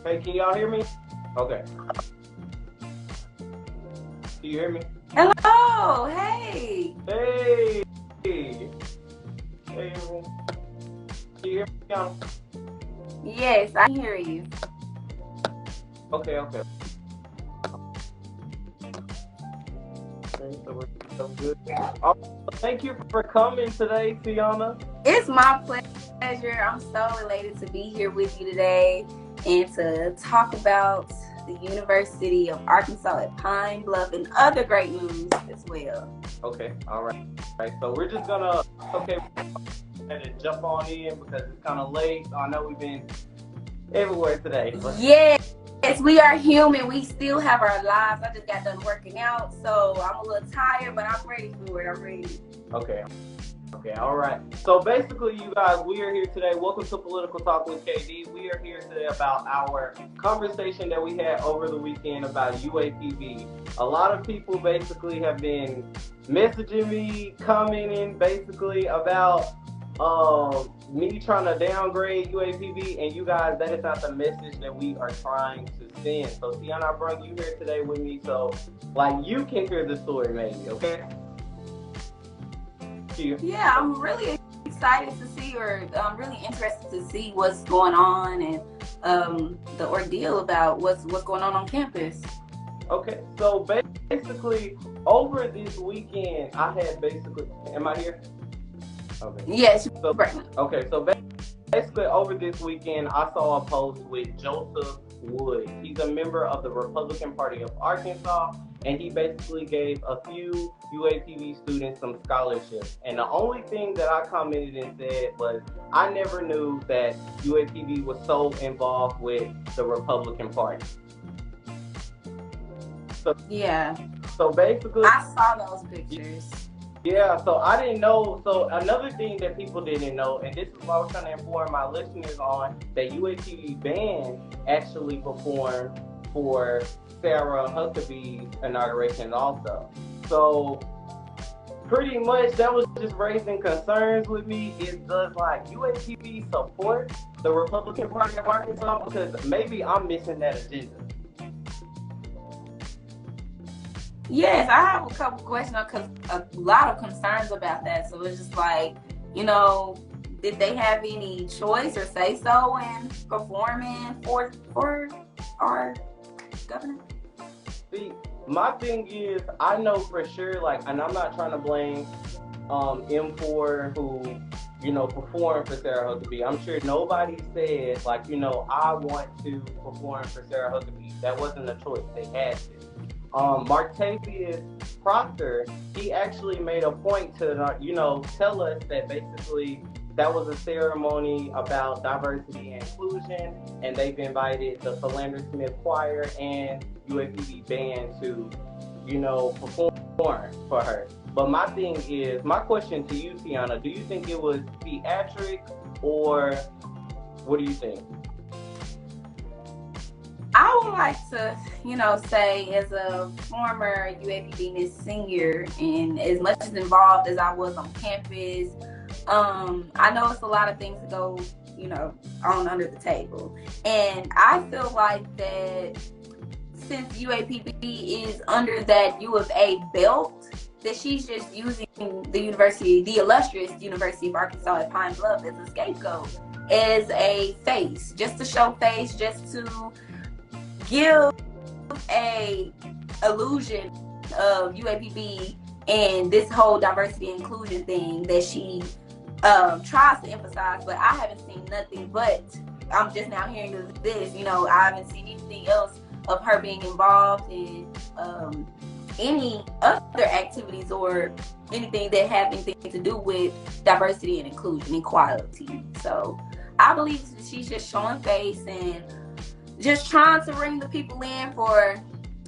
Hey, can y'all hear me? Okay. Can you hear me? Hello, hey. Hey. Hey, everyone. Can you hear me, Tiana? Yes, I hear you. Okay. So good. Thank you for coming today, Tiana. It's my pleasure. I'm so elated to be here with you today and to talk about the University of Arkansas at Pine Bluff and other great news as well. Okay, all right. So we're just gonna jump on in because it's kind of late. I know we've been everywhere today. Yes, we are human. We still have our lives. I just got done working out, so I'm a little tired, but I'm ready for it. I'm ready. Okay, all right. So basically, you guys, we are here today. Welcome to Political Talk with Kdee. We are here today about our conversation that we had over the weekend about UAPB. A lot of people basically have been messaging me, commenting basically about me trying to downgrade UAPB, and you guys, that is not the message that we are trying to send. So Tiana, I brought you here today with me so you can hear the story maybe, okay? Yeah, I'm really excited to see, or I'm really interested to see what's going on and the ordeal about what's going on campus. Okay, so basically over this weekend, I had am I here? Okay. Yes. Okay, so basically over this weekend, I saw a post with Joseph Wood. He's a member of the Republican Party of Arkansas, and he basically gave a few UAPB students some scholarships. And the only thing that I commented and said was, I never knew that UAPB was so involved with the Republican Party. So basically, I saw those pictures. Yeah, so I didn't know. So another thing that people didn't know, and this is what I was trying to inform my listeners on, that UAPB band actually performed for Sarah Huckabee's inauguration also. So pretty much that was just raising concerns with me. Does UAPB support the Republican Party of Arkansas? Because maybe I'm missing that agenda. Yes, I have a couple questions because a lot of concerns about that. So it's just did they have any choice or say so in performing for our governor? See, my thing is, I know for sure, and I'm not trying to blame M4 who, performed for Sarah Huckabee. I'm sure nobody said, I want to perform for Sarah Huckabee. That wasn't a choice. They had to. Martavius Proctor, he actually made a point to, tell us that basically that was a ceremony about diversity and inclusion, and they've invited the Philander Smith Choir and UAPB band to, perform for her. But my question to you, Tiana, do you think it was theatric, or what do you think? I would like to, say as a former UAPB Miss Senior, and as much as involved as I was on campus, I know it's a lot of things to go, on under the table. And I feel like that since UAPB is under that U of A belt, that she's just using the illustrious University of Arkansas at Pine Bluff as a scapegoat, as a face, just to show face, just to give a illusion of UAPB and this whole diversity and inclusion thing that she tries to emphasize, but I haven't seen nothing but, I'm just now hearing this, I haven't seen anything else of her being involved in any other activities or anything that have anything to do with diversity and inclusion, equality. So I believe she's just showing face and just trying to bring the people in for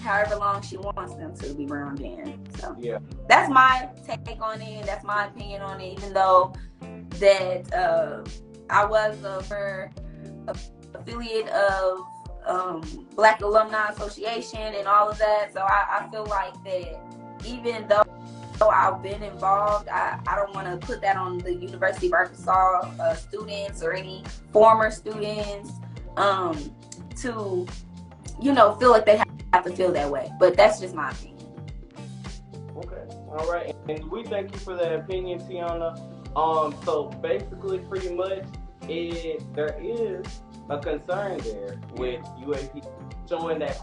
however long she wants them to be brought in. So yeah, that's my take on it. That's my opinion on it. Even though that I was a affiliate of Black Alumni Association and all of that, so I feel like that even though I've been involved, I don't want to put that on the University of Arkansas students or any former students. to, feel like they have to feel that way. But that's just my opinion. Okay, all right, and we thank you for that opinion, Tiana. So basically, pretty much, there is a concern there with UAP showing that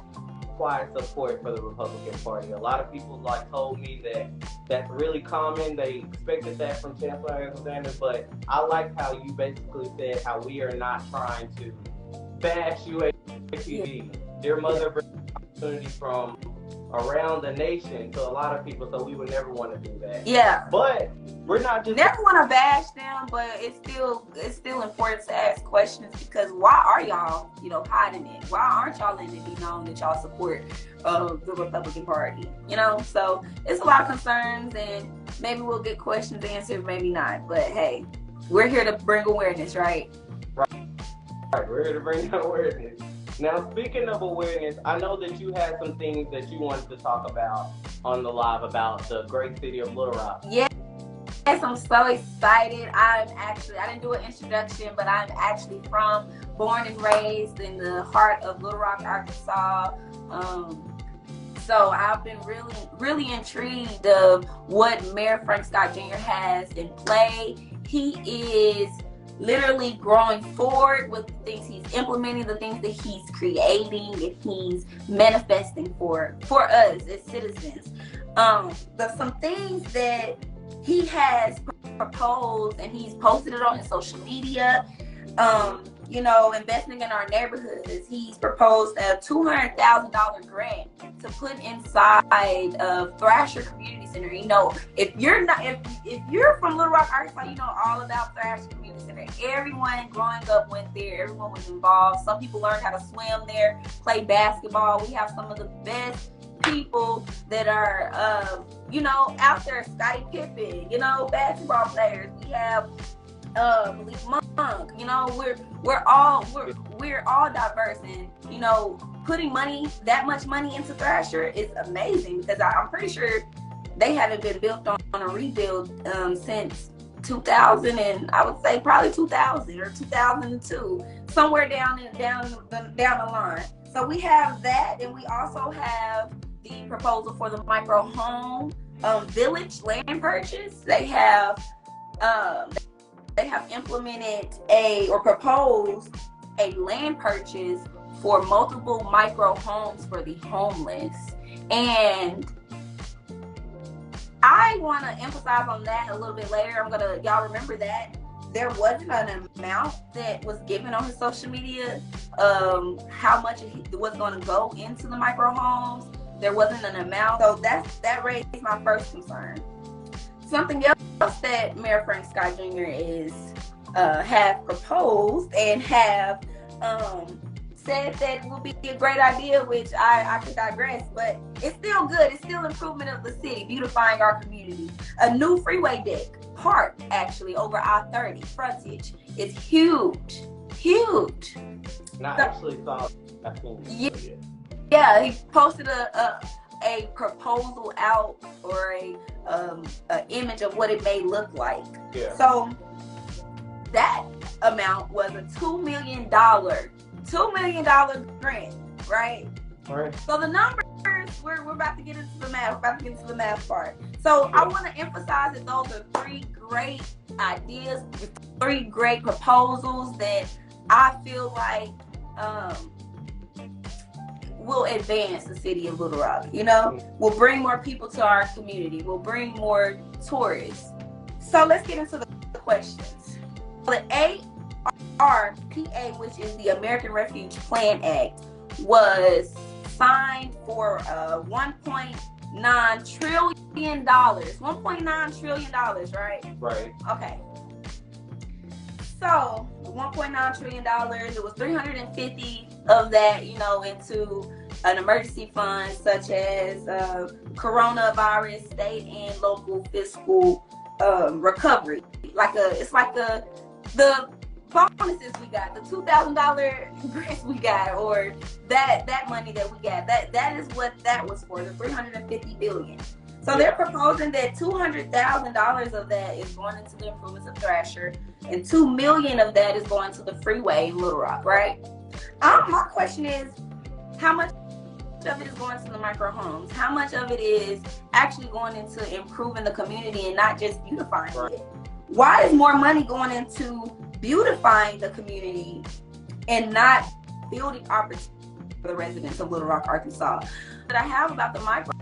quiet support for the Republican Party. A lot of people told me that that's really common. They expected that from Chancellor Alexander, but I like how you basically said how we are not trying to bash UAPB. Their mother brings opportunity from around the nation to a lot of people, so we would never want to do that. Yeah. But we're not just never want to bash them, but it's still important to ask questions, because why are y'all, hiding it? Why aren't y'all letting it be known that y'all support the Republican Party? So it's a lot of concerns, and maybe we'll get questions answered, maybe not. But hey, we're here to bring awareness, right? Right, we're here to bring awareness. Now, speaking of awareness, I know that you had some things that you wanted to talk about on the live about the great city of Little Rock. Yes, I'm so excited. I didn't do an introduction, but I'm actually born and raised in the heart of Little Rock, Arkansas. So I've been really, really intrigued of what Mayor Frank Scott Jr. has in play. He is literally growing forward with the things he's implementing, the things that he's creating, and he's manifesting for us as citizens. Some things that he has proposed, and he's posted it on his social media. Investing in our neighborhoods. He's proposed a $200,000 grant to put inside of Thrasher Community Center. If you're from Little Rock, Arkansas, you know all about Thrasher Community Center. Everyone growing up went there. Everyone was involved. Some people learned how to swim there, play basketball. We have some of the best people that are, out there. Scottie Pippen, basketball players. We have Malik Monk. We're all diverse, and putting that much money into Thrasher is amazing, because I'm pretty sure they haven't been built on a rebuild since 2000, and I would say probably 2000 or 2002, somewhere down the line. So we have that, and we also have the proposal for the micro home village land purchase. They have implemented proposed a land purchase for multiple micro homes for the homeless. And I want to emphasize on that a little bit later. Y'all remember that there wasn't an amount that was given on his social media, how much was going to go into the micro homes. There wasn't an amount. So that raised my first concern. Something else that Mayor Frank Scott Jr. have proposed and have said that will be a great idea, which I could digress, but it's still good. It's still improvement of the city, beautifying our community. A new freeway deck, park actually over I-30 frontage. It's huge. And I actually saw that. Yeah, he posted a proposal out, or a image of what it may look like. Yeah. So that amount was a $2 million grant, right? Right. So the numbers, we're about to get into the math. We're about to get into the math part. So I want to emphasize that those are three great ideas, three great proposals that I feel like will advance the city of Little Rock. We'll bring more people to our community. We'll bring more tourists. So let's get into the questions. The ARPA, which is the American Refuge Plan Act, was signed for $1.9 trillion. $1.9 trillion, right? Right. Okay. So $1.9 trillion, it was 350 of that, into an emergency fund, such as coronavirus, state and local fiscal recovery. It's like the bonuses we got, the $2,000 grants we got, or that money that we got. That is what that was for, the $350 billion. So they're proposing that $200,000 of that is going into the improvements of Thrasher, and $2 million of that is going to the freeway in Little Rock, right? My question is, how much of it is going to the micro homes? How much of it is actually going into improving the community and not just beautifying it? Why is more money going into beautifying the community and not building opportunities for the residents of Little Rock, Arkansas? What I have about the micro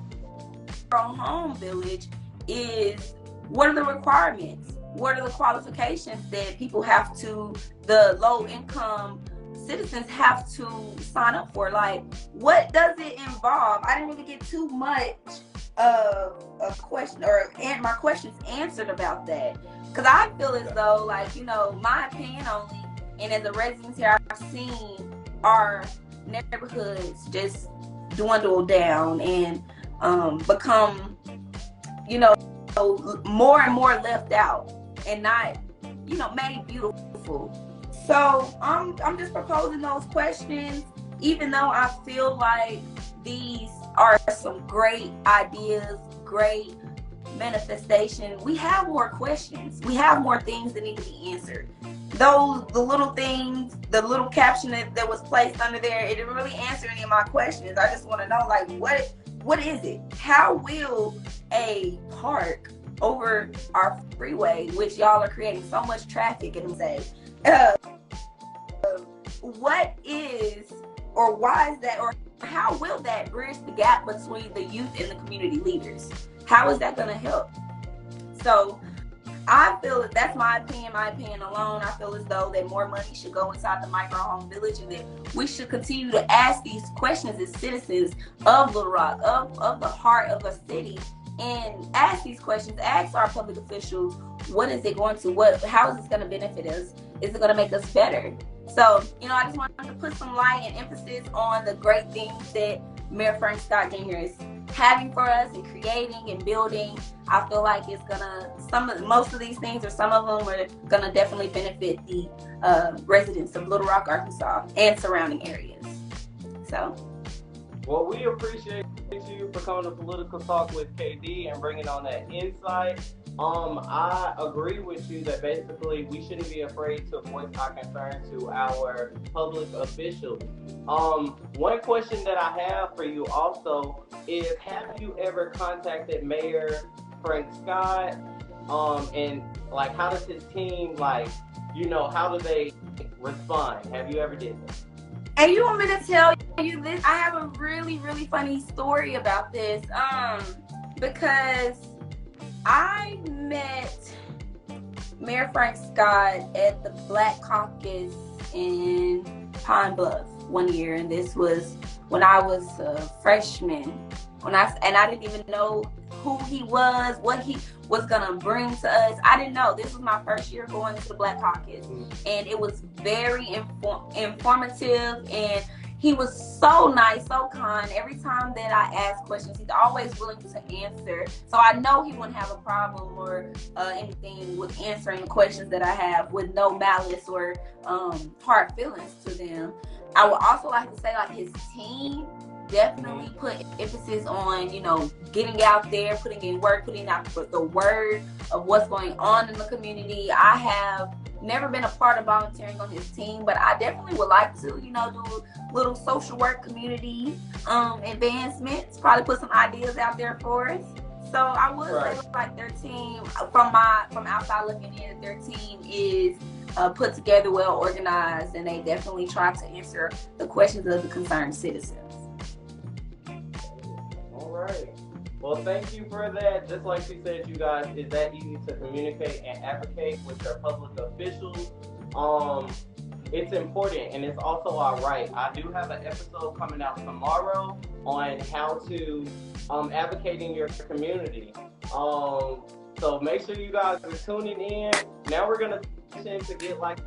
home village is, what are the requirements? What are the qualifications that people have to, the low income citizens have to sign up for? Like, what does it involve? I didn't really get too much of a question, or my questions answered about that, because I feel as though, like, you know, my opinion only, and as a resident here, I've seen our neighborhoods just dwindle down and become, you know, more and more left out and not, you know, made beautiful. So I'm just proposing those questions, even though I feel like these are some great ideas, great manifestation. We have more questions. We have more things that need to be answered. The little things, the little caption that was placed under there, it didn't really answer any of my questions. I just want to know, like, what is it? How will a park over our freeway, which y'all are creating so much traffic, and say, what is, or why is that, or how will that bridge the gap between the youth and the community leaders? How is that going to help? So I feel that's my opinion alone. I feel as though that more money should go inside the micro home village, and that we should continue to ask these questions as citizens of Little Rock, of the heart of a city, and ask these questions, ask our public officials, what is it going to, how is this going to benefit us? Is it going to make us better? So, you know, I just wanted to put some light and emphasis on the great things that Mayor Frank Scott Jr. is having for us and creating and building. I feel like it's gonna, most of these things, or some of them, are gonna definitely benefit the residents of Little Rock, Arkansas and surrounding areas. So, well, we appreciate you for coming to Political Talk with KD and bringing on that insight. I agree with you that basically we shouldn't be afraid to voice our concern to our public officials. One question that I have for you also is, have you ever contacted Mayor Frank Scott? And like, how does his team, like, you know, how do they respond? Have you ever did that? And you want me to tell you this? I have a really, really funny story about this. Because I met Mayor Frank Scott at the Black Caucus in Pine Bluff one year, and this was when I was a freshman. I didn't even know who he was, what he was gonna bring to us. I didn't know. This was my first year going to the Black Caucus, and it was very informative, and he was so nice, so kind. Every time that I asked questions, he's always willing to answer. So I know he wouldn't have a problem or anything with answering the questions that I have with no malice or hard feelings to them. I would also like to say, like, his team definitely put emphasis on, you know, getting out there, putting in work, putting out the word of what's going on in the community. I have never been a part of volunteering on his team, but I definitely would like to, you know, do little social work, community advancements, probably put some ideas out there for us. So I would say, like, their team, from outside looking in, their team is put together, well organized, and they definitely try to answer the questions of the concerned citizens. All right. Well, thank you for that. Just like she said, you guys, it's that easy to communicate and advocate with your public officials. It's important, and it's also our right. I do have an episode coming out tomorrow on how to advocate in your community. So make sure you guys are tuning in. Now we're gonna get like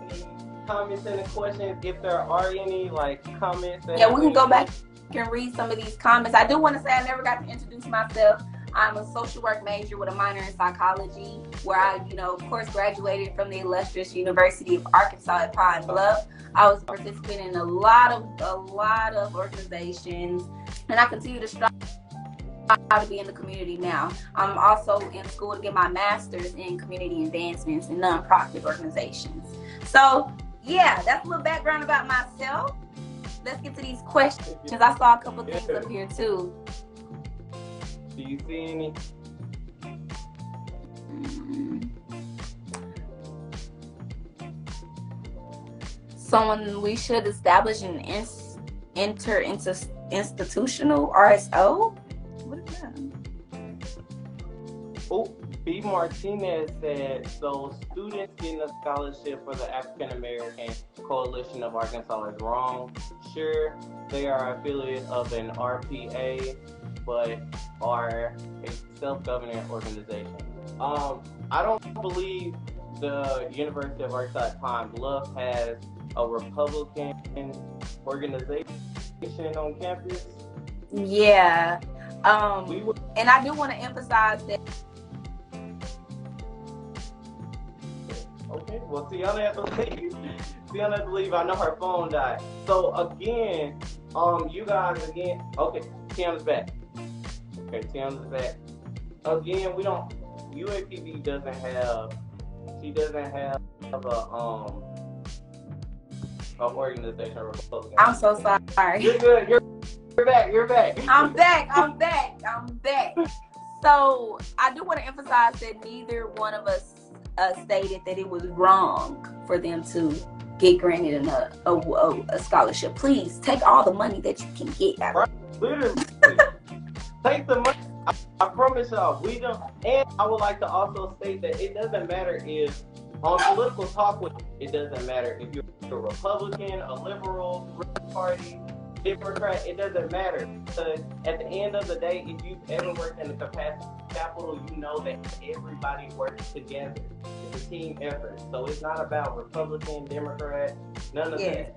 any comments and questions, if there are any, like, comments. Yeah, we can go back and read some of these comments. I do want to say I never got to introduce myself. I'm a social work major with a minor in psychology, where I, you know, of course, graduated from the illustrious University of Arkansas at Pine Bluff. I was participating in a lot of organizations, and I continue to strive to be in the community now. I'm also in school to get my master's in community advancements and nonprofit organizations. So yeah, that's a little background about myself. let's get to these questions. I saw a couple things up here too. Do you see any? Someone we should establish an institutional RSO. What is that? Oh, B. Martinez said, so students getting a scholarship for the African American Coalition of Arkansas is wrong. Sure, they are affiliate of an RPA, but are a self-governing organization. I don't believe the University of Arkansas at Pine Bluff has a Republican organization on campus. Yeah. And I do want to emphasize that. Okay, well, Tiana has to leave. Tiana has to leave. I know her phone died. So again, you guys again. Okay, Tiana's back. Okay, Tiana's back. Again, we don't. UAPB doesn't have. She doesn't have a organization or Republican. I'm so sorry. You're good. You're back. You're back. I'm back. So I do want to emphasize that neither one of us stated that it was wrong for them to get granted a scholarship. Please take all the money that you can get out of it. Literally. Take the money. I promise y'all, we don't. And I would like to also state that it doesn't matter if on political talk, it doesn't matter if you're a Republican, a liberal, Green Party, Democrat. It doesn't matter, because at the end of the day, if you've ever worked in the capacity capital, you know that everybody works together. It's a team effort. So it's not about Republican, Democrat, none of that.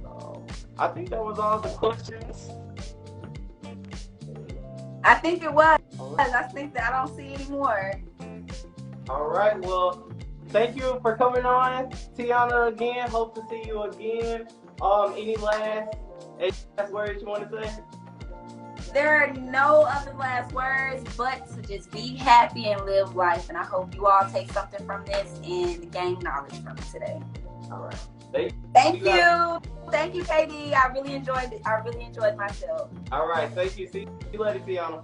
So, I think that was all the questions. I think it was. I think that I don't see any more. All right. Well, thank you for coming on, Tiana, again. Hope to see you again. Any last words you want to say? There are no other last words but to just be happy and live life. And I hope you all take something from this and gain knowledge from it today. All right. Thank you. Thank you, Kdee. I really enjoyed it. I really enjoyed myself. All right. Thank you. See you later, Tiana.